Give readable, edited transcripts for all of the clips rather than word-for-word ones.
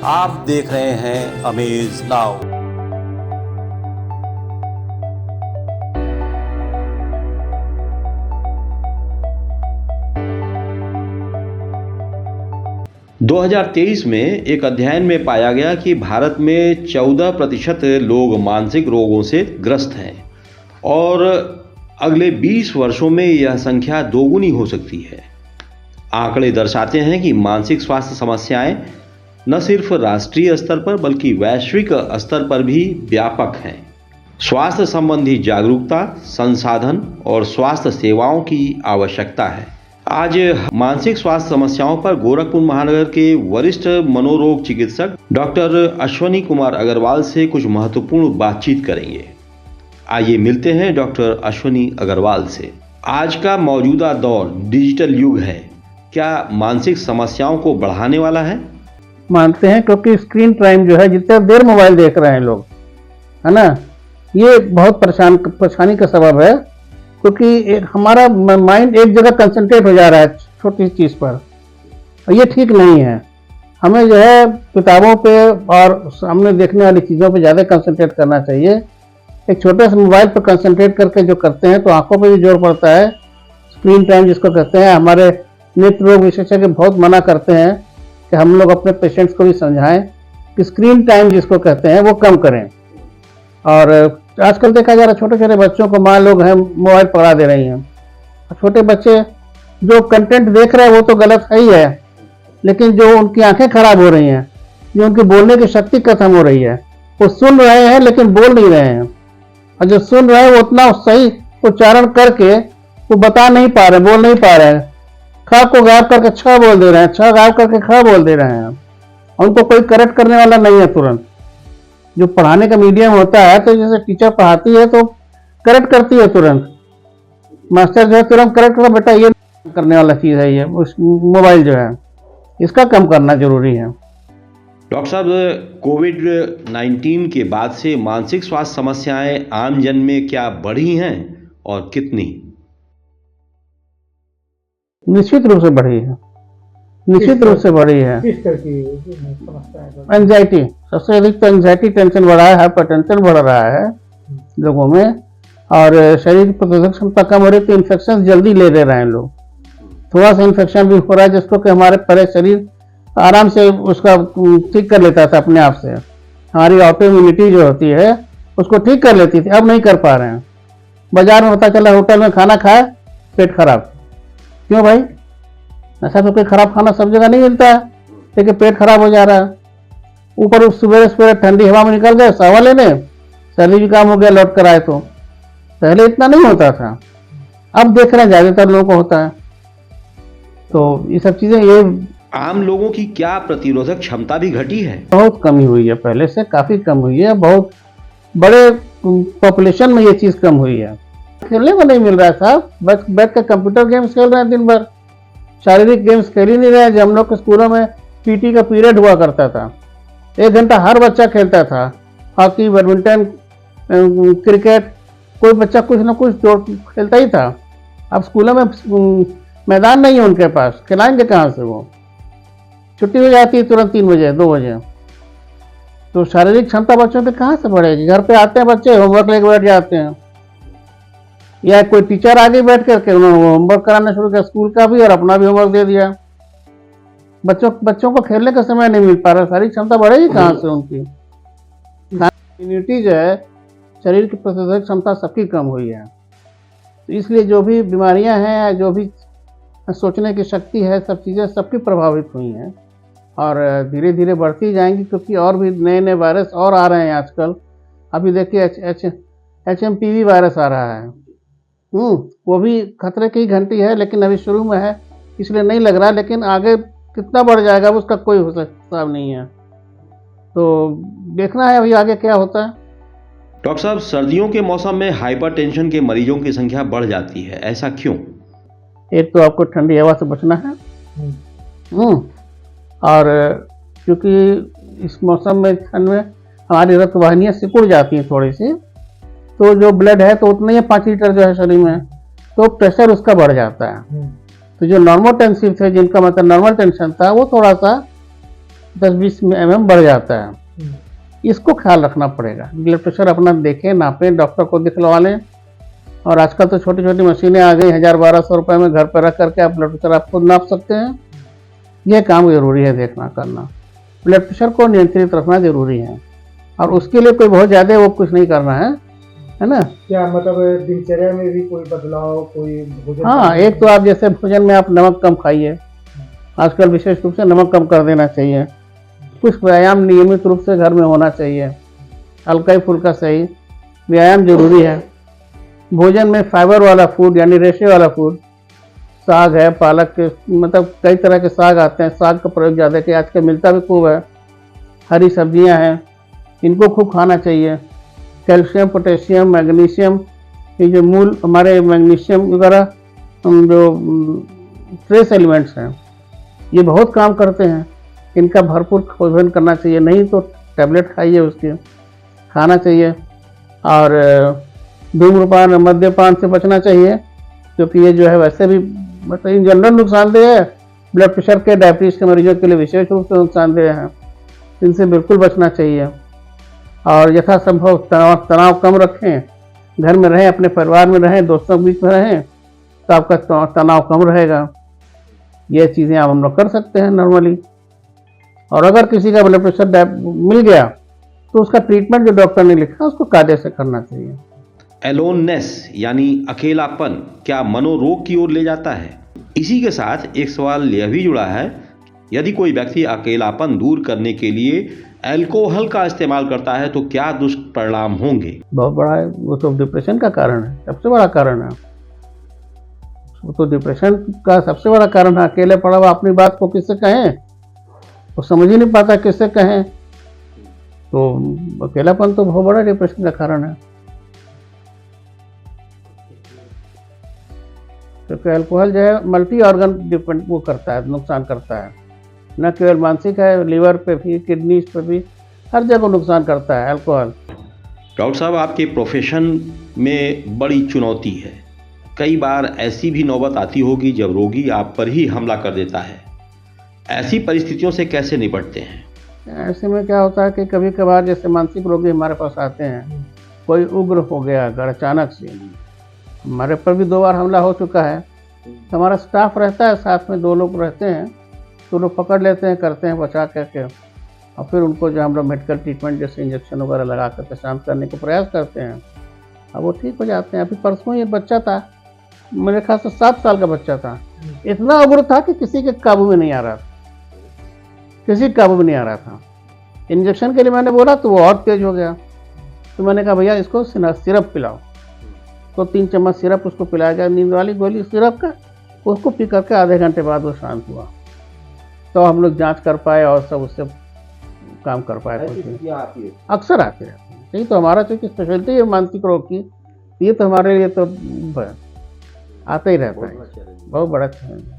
आप देख रहे हैं अमेज नाउ। दो 2023 में एक अध्ययन में पाया गया कि भारत में 14% लोग मानसिक रोगों से ग्रस्त हैं और अगले 20 वर्षों में यह संख्या दोगुनी हो सकती है। आंकड़े दर्शाते हैं कि मानसिक स्वास्थ्य समस्याएं न सिर्फ राष्ट्रीय स्तर पर बल्कि वैश्विक स्तर पर भी व्यापक हैं। स्वास्थ्य संबंधी जागरूकता, संसाधन और स्वास्थ्य सेवाओं की आवश्यकता है। आज मानसिक स्वास्थ्य समस्याओं पर गोरखपुर महानगर के वरिष्ठ मनोरोग चिकित्सक डॉक्टर अश्वनी कुमार अग्रवाल से कुछ महत्वपूर्ण बातचीत करेंगे। आइए मिलते हैं डॉक्टर अश्वनी अग्रवाल से। आज का मौजूदा दौर डिजिटल युग है, क्या मानसिक समस्याओं को बढ़ाने वाला है? मानते हैं, क्योंकि स्क्रीन टाइम जो है, जितने देर मोबाइल देख रहे हैं लोग, है ना, ये बहुत परेशानी का सबब है। क्योंकि हमारा माइंड एक जगह कंसंट्रेट हो जा रहा है छोटी चीज़ पर, और ये ठीक नहीं है। हमें जो है किताबों पे और सामने देखने वाली चीज़ों पे ज़्यादा कंसंट्रेट करना चाहिए। एक छोटे से मोबाइल पर कंसंट्रेट करके जो करते हैं तो आंखों पे भी जोर पड़ता है। स्क्रीन टाइम जिसको कहते हैं, हमारे नेत्र रोग विशेषज्ञ बहुत मना करते हैं कि हम लोग अपने पेशेंट्स को भी समझाएं कि स्क्रीन टाइम जिसको कहते हैं वो कम करें। और आजकल देखा जा रहा है, छोटे छोटे बच्चों को माँ लोग हैं मोबाइल पकड़ा दे रही हैं। छोटे बच्चे जो कंटेंट देख रहे हैं वो तो गलत है ही है, लेकिन जो उनकी आंखें खराब हो रही हैं, जो उनकी बोलने की शक्ति खत्म हो रही है, वो सुन रहे हैं लेकिन बोल नहीं रहे हैं। और जो सुन रहे हैं वो उतना सही उच्चारण करके वो बता नहीं पा रहे, बोल नहीं पा रहे हैं। ख को गायब करके छ बोल दे रहे हैं, छ गायब करके ख बोल दे रहे हैं। उनको कोई करेक्ट करने वाला नहीं है तुरंत। जो पढ़ाने का मीडियम होता है, तो जैसे टीचर पढ़ाती है तो करेक्ट करती है तुरंत, मास्टर जो है तुरंत करेक्ट करता, बेटा ये करने वाला चीज़ है ये, उस मोबाइल जो है इसका कम करना जरूरी है। डॉक्टर साहब, कोविड-19 के बाद से मानसिक स्वास्थ्य समस्याएं आम जन में क्या बढ़ी हैं और कितनी? निश्चित रूप से बढ़ी है, निश्चित रूप से बढ़ी है। एंजाइटी, सबसे अधिक तो एंजाइटी टेंशन बढ़ा है, हाइपरटेंशन बढ़ रहा है लोगों में, और शरीर की प्रतिरोधक क्षमता कम हो रही है तो इन्फेक्शन जल्दी ले रहे हैं लोग। थोड़ा सा इन्फेक्शन भी हो रहा है जिसको कि हमारे पहले शरीर आराम से उसका ठीक कर लेता था अपने आप से। हमारी ऑटो इम्यूनिटी जो होती है उसको ठीक कर लेती थी, अब नहीं कर पा रहे हैं। बाजार में पता चला होटल में खाना खाए पेट खराब। क्यों भाई? ऐसा तो कोई खराब खाना सब जगह नहीं मिलता है, लेकिन पेट खराब हो जा रहा है। ऊपर सुबह सुबह ठंडी हवा में निकल गए सावा लेने, सर्दी भी काम हो गया, लौट कर आए। तो पहले इतना नहीं होता था, अब देख रहे हैं ज्यादातर लोगों को होता है। तो ये सब चीजें, ये आम लोगों की क्या प्रतिरोधक क्षमता भी घटी है? बहुत कमी हुई है, पहले से काफी कम हुई है। बहुत बड़े पॉपुलेशन में ये चीज कम हुई है। खेलने को नहीं मिल रहा है साहब, बस बैठ कर कंप्यूटर गेम्स खेल रहे हैं दिन भर, शारीरिक गेम्स खेल ही नहीं रहे। जब हम लोग के स्कूलों में पीटी का पीरियड हुआ करता था, 1 घंटा हर बच्चा खेलता था, हॉकी, बैडमिंटन, क्रिकेट, कोई बच्चा कुछ ना कुछ जो खेलता ही था। अब स्कूलों में मैदान नहीं है उनके पास, खिलाएंगे कहाँ से? वो छुट्टी हो जाती है तुरंत 3 बजे 2 बजे, तो शारीरिक क्षमता बच्चों पे कहाँ से बढ़ेगी? घर पे आते हैं बच्चे, होमवर्क लेके बैठ जाते हैं, या कोई टीचर आगे बैठ करके उन्होंने होमवर्क कराना शुरू किया, स्कूल का भी और अपना भी होमवर्क दे दिया। बच्चों को खेलने का समय नहीं मिल पा रहा, शारीरिक क्षमता बढ़ेगी कहाँ से उनकी? इम्यूनिटी जो है, शरीर की प्रतिरोधक क्षमता सबकी कम हुई है। तो इसलिए जो भी बीमारियां हैं, जो भी सोचने की शक्ति है, सब चीज़ें सबकी प्रभावित हुई हैं और धीरे धीरे बढ़ती जाएंगी, क्योंकि और भी नए नए वायरस और आ रहे हैं आजकल। अभी देखिए HMPV वायरस आ रहा है, वो भी खतरे की घंटी है, लेकिन अभी शुरू में है इसलिए नहीं लग रहा, लेकिन आगे कितना बढ़ जाएगा उसका कोई हिसाब नहीं है। तो देखना है अभी आगे क्या होता है। डॉक्टर साहब, सर्दियों के मौसम में हाइपरटेंशन के मरीजों की संख्या बढ़ जाती है, ऐसा क्यों? एक तो आपको ठंडी हवा से बचना है, और क्योंकि इस मौसम में ठंड में हमारी रक्त वाहिनियाँ सिकुड़ जाती हैं थोड़ी सी, तो जो ब्लड है तो उतना ही 5 लीटर जो है शरीर में, तो प्रेशर उसका बढ़ जाता है। तो जो नॉर्मोटेंसिव थे, जिनका मतलब नॉर्मल टेंशन था, वो थोड़ा सा 10-20 mm बढ़ जाता है। इसको ख्याल रखना पड़ेगा। ब्लड प्रेशर अपना देखें, नापें, डॉक्टर को दिखलवा लें। और आजकल तो छोटी छोटी मशीनें आ गई, 1000-1200 रुपये में घर पर रख करके आप ब्लड प्रेशर आप खुद नाप सकते हैं। यह काम जरूरी है देखना करना। ब्लड प्रेशर को नियंत्रित रखना जरूरी है, और उसके लिए कोई बहुत ज़्यादा वो कुछ नहीं करना है ना। क्या मतलब दिनचर्या में भी कोई बदलाव, कोई भोजन? हाँ, एक तो आप जैसे भोजन में आप नमक कम खाइए, आजकल विशेष रूप से नमक कम कर देना चाहिए। कुछ व्यायाम नियमित रूप से घर में होना चाहिए, हल्का ही फुल्का सही व्यायाम जरूरी है। भोजन में फाइबर वाला फूड यानी रेशे वाला फूड, साग है, पालक के मतलब कई तरह के साग आते हैं, साग का प्रयोग ज़्यादा कि आजकल मिलता भी खूब है। हरी सब्जियां हैं, इनको खूब खाना चाहिए। कैल्शियम, पोटेशियम, मैग्नीशियम, ये जो मूल हमारे मैग्नीशियम वगैरह जो ट्रेस एलिमेंट्स हैं, ये बहुत काम करते हैं। इनका भरपूर सेवन करना चाहिए, नहीं तो टैबलेट खाइए उसके, खाना चाहिए। और धूम्रपान, मद्यपान से बचना चाहिए, क्योंकि ये जो है वैसे भी मतलब इन जनरल नुकसानदेह है। ब्लड प्रेशर के, डायबिटीज़ के मरीजों के लिए विशेष रूप से नुकसानदेह हैं, इनसे बिल्कुल बचना चाहिए। और यथासंभव तनाव कम रखें, घर में रहें, अपने परिवार में रहें, दोस्तों के बीच में रहें, तो आपका तनाव कम रहेगा। ये चीज़ें आप हम लोग कर सकते हैं नॉर्मली। और अगर किसी का ब्लड प्रेशर मिल गया तो उसका ट्रीटमेंट जो डॉक्टर ने लिखा उसको कायदे से करना चाहिए। एलोननेस यानी अकेलापन क्या मनोरोग की ओर ले जाता है? इसी के साथ एक सवाल यह भी जुड़ा है, यदि कोई व्यक्ति अकेलापन दूर करने के लिए अल्कोहल का इस्तेमाल करता है तो क्या दुष्परिणाम होंगे? बहुत बड़ा है वो, तो डिप्रेशन का कारण है, सबसे बड़ा कारण है वो। तो डिप्रेशन का सबसे बड़ा कारण है। अकेले पड़ा हुआ अपनी बात को किससे कहें, वो समझ ही नहीं पाता किससे कहें। तो अकेलापन तो बहुत बड़ा डिप्रेशन का कारण है, क्योंकि अल्कोहल जो है मल्टी ऑर्गन डिपेंड वो करता है, नुकसान करता है। न केवल मानसिक है, लीवर पे भी, किडनीज पे भी, हर जगह नुकसान करता है अल्कोहल। डॉक्टर साहब, आपके प्रोफेशन में बड़ी चुनौती है। कई बार ऐसी भी नौबत आती होगी जब रोगी आप पर ही हमला कर देता है। ऐसी परिस्थितियों से कैसे निपटते हैं? ऐसे में क्या होता है कि कभी कभार जैसे मानसिक रोगी हमारे पास आते हैं, कोई उग्र हो गया अगर अचानक से, हमारे पर भी 2 बार हमला हो चुका है। हमारा स्टाफ रहता है, साथ में 2 लोग रहते हैं, तो लोग पकड़ लेते हैं, करते हैं बचा करके, और फिर उनको जो हम लोग मेडिकल ट्रीटमेंट जैसे इंजेक्शन वगैरह लगा करके शांत करने को प्रयास करते हैं, अब वो ठीक हो जाते हैं। अभी परसों ये बच्चा था, मेरे ख्याल से 7 साल का बच्चा था, इतना उग्र था कि किसी के काबू में नहीं आ रहा था, किसी काबू में नहीं आ रहा था। इंजेक्शन के लिए मैंने बोला तो वो और तेज हो गया, तो मैंने कहा भैया इसको सिरप पिलाओ, तो 3 चम्मच सिरप उसको पिलाया गया, नींद वाली गोली सिरप का। उसको पी करके आधे घंटे बाद वो शांत हुआ, तो हम लोग जांच कर पाए और सब उससे काम कर पाए। अक्सर आते रहते हैं, यही तो हमारा चूँकि स्पेशलिटी है मानसिक रोग की, ये तो हमारे लिए तो आता ही रहता है, बहुत बड़ा चैलेंज है।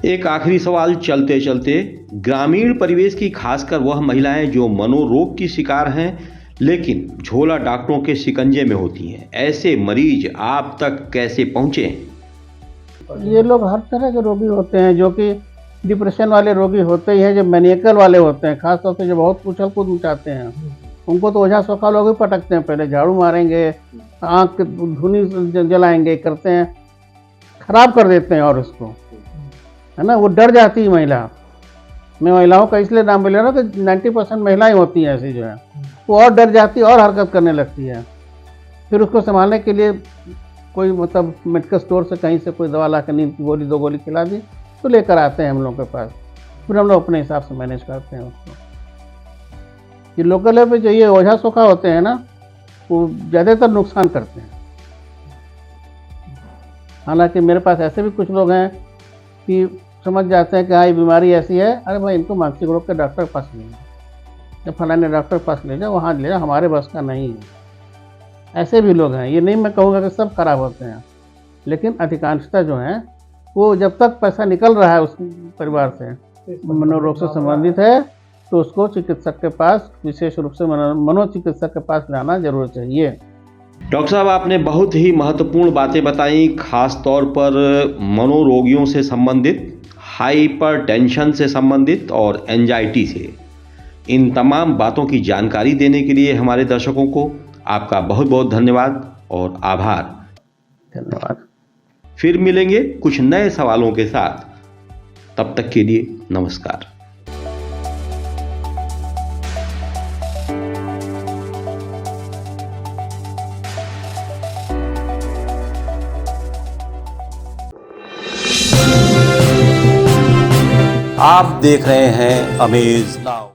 एक आखिरी सवाल चलते चलते, ग्रामीण परिवेश की खासकर वह महिलाएं जो मनोरोग की शिकार हैं लेकिन झोला डॉक्टरों के शिकंजे में होती हैं, ऐसे मरीज आप तक कैसे पहुंचे? ये लोग हर तरह के रोगी होते हैं, जो कि डिप्रेशन वाले रोगी होते ही हैं, जो मैनिएकल वाले होते हैं, खासतौर से जो बहुत उछल कूद मचाते हैं, उनको तो ओझा सोखा लोग ही पटकते हैं, पहले झाड़ू मारेंगे, आँख धुनी जलाएंगे, करते हैं, खराब कर देते हैं। और उसको है ना, वो डर जाती है महिला। मैं महिलाओं का इसलिए नाम बोल रहा हूँ कि 90% महिलाएं होती हैं ऐसी जो है, वो और डर जाती है और हरकत करने लगती है। फिर उसको संभालने के लिए कोई मतलब मेडिकल स्टोर से कहीं से कोई दवा ला कर नींद की गोली 2 गोली खिला दी तो लेकर आते हैं हम लोग के पास, फिर हम लोग अपने हिसाब से मैनेज करते हैं उसको। ये लोकल लेवल पे जो ये ओझा सोखा होते हैं ना, वो ज़्यादातर नुकसान करते हैं। हालांकि मेरे पास ऐसे भी कुछ लोग हैं कि समझ जाते हैं कि हाँ ये बीमारी ऐसी है, अरे भाई इनको मानसिक रोग के डॉक्टर के पास ले जाओ, जब फलाने डॉक्टर के पास ले जाओ, वहाँ ले जाओ, हमारे बस का नहीं है। ऐसे भी लोग हैं, ये नहीं मैं कहूँगा कि सब खराब होते हैं, लेकिन अधिकांशता जो है वो जब तक पैसा निकल रहा है उस परिवार से, मनोरोग से संबंधित है, तो उसको चिकित्सक के पास, विशेष रूप से मनोचिकित्सक के पास जाना जरूर चाहिए। डॉक्टर साहब, आपने बहुत ही महत्वपूर्ण बातें बताई, खास तौर पर मनोरोगियों से संबंधित। हाइपरटेंशन से संबंधित और एंजाइटी से। इन तमाम बातों की जानकारी देने के लिए हमारे दर्शकों को आपका बहुत बहुत धन्यवाद और आभार। धन्यवाद। फिर मिलेंगे कुछ नए सवालों के साथ, तब तक के लिए नमस्कार। आप देख रहे हैं अमेज नाउ।